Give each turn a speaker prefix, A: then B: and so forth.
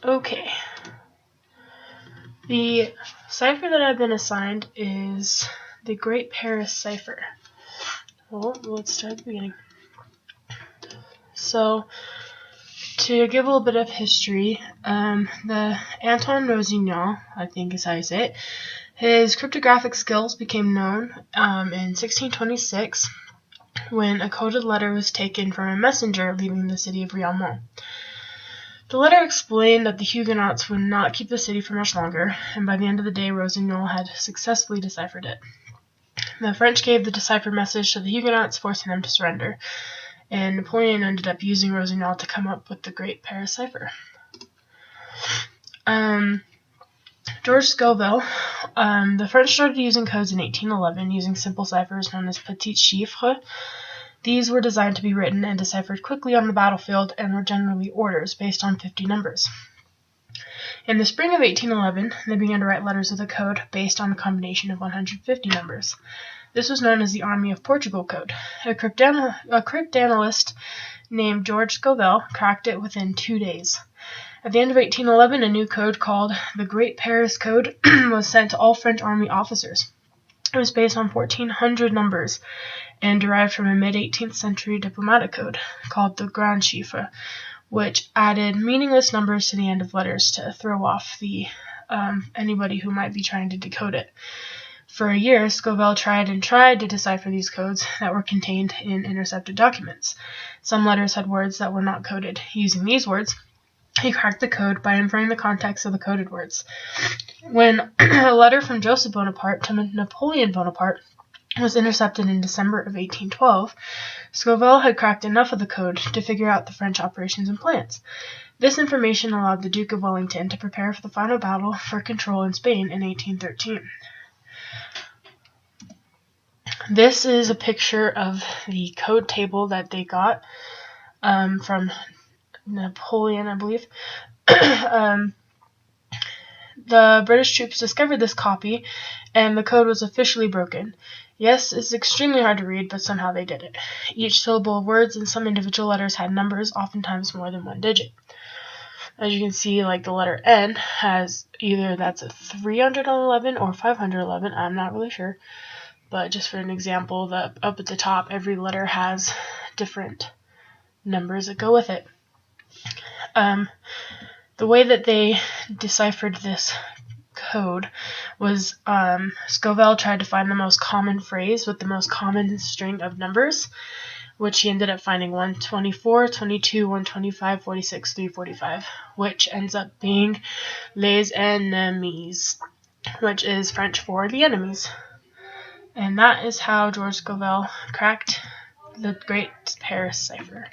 A: Okay. The cipher that I've been assigned is the Great Paris Cipher. Well, let's start at the beginning. So, to give a little bit of history, the Antoine Rossignol, I think is how you say it, his cryptographic skills became known in 1626 when a coded letter was taken from a messenger leaving the city of Riamont. The letter explained that the Huguenots would not keep the city for much longer, and by the end of the day, Rossignol had successfully deciphered it. The French gave the deciphered message to the Huguenots, forcing them to surrender, and Napoleon ended up using Rossignol to come up with the Great Paris Cipher. George Scovell, the French started using codes in 1811 using simple ciphers known as petits chiffres. These were designed to be written and deciphered quickly on the battlefield and were generally orders based on 50 numbers. In the spring of 1811, they began to write letters with a code based on a combination of 150 numbers. This was known as the Army of Portugal code. A cryptanalyst named George Scovell cracked it within 2 days. At the end of 1811, a new code called the Great Paris Code was sent to all French army officers. It was based on 1,400 numbers and derived from a mid-18th century diplomatic code called the Grand Chiffre, which added meaningless numbers to the end of letters to throw off anybody who might be trying to decode it. For a year, Scovell tried to decipher these codes that were contained in intercepted documents. Some letters had words that were not coded. Using these words, he cracked the code by inferring the context of the coded words. When a letter from Joseph Bonaparte to Napoleon Bonaparte was intercepted in December of 1812, Scovell had cracked enough of the code to figure out the French operations and plans. This information allowed the Duke of Wellington to prepare for the final battle for control in Spain in 1813. This is a picture of the code table that they got from Napoleon, I believe. The British troops discovered this copy, and the code was officially broken. Yes, it's extremely hard to read, but somehow they did it. Each syllable of words and some individual letters had numbers, oftentimes more than one digit. As you can see, like the letter N has either that's a 311 or 511, I'm not really sure. But just for an example, up at the top, every letter has different numbers that go with it. The way that they deciphered this code was Scovell tried to find the most common phrase with the most common string of numbers, which he ended up finding 124, 22, 125, 46, 345, which ends up being les ennemis, which is French for the enemies. And that is how George Scovell cracked the Great Paris Cipher.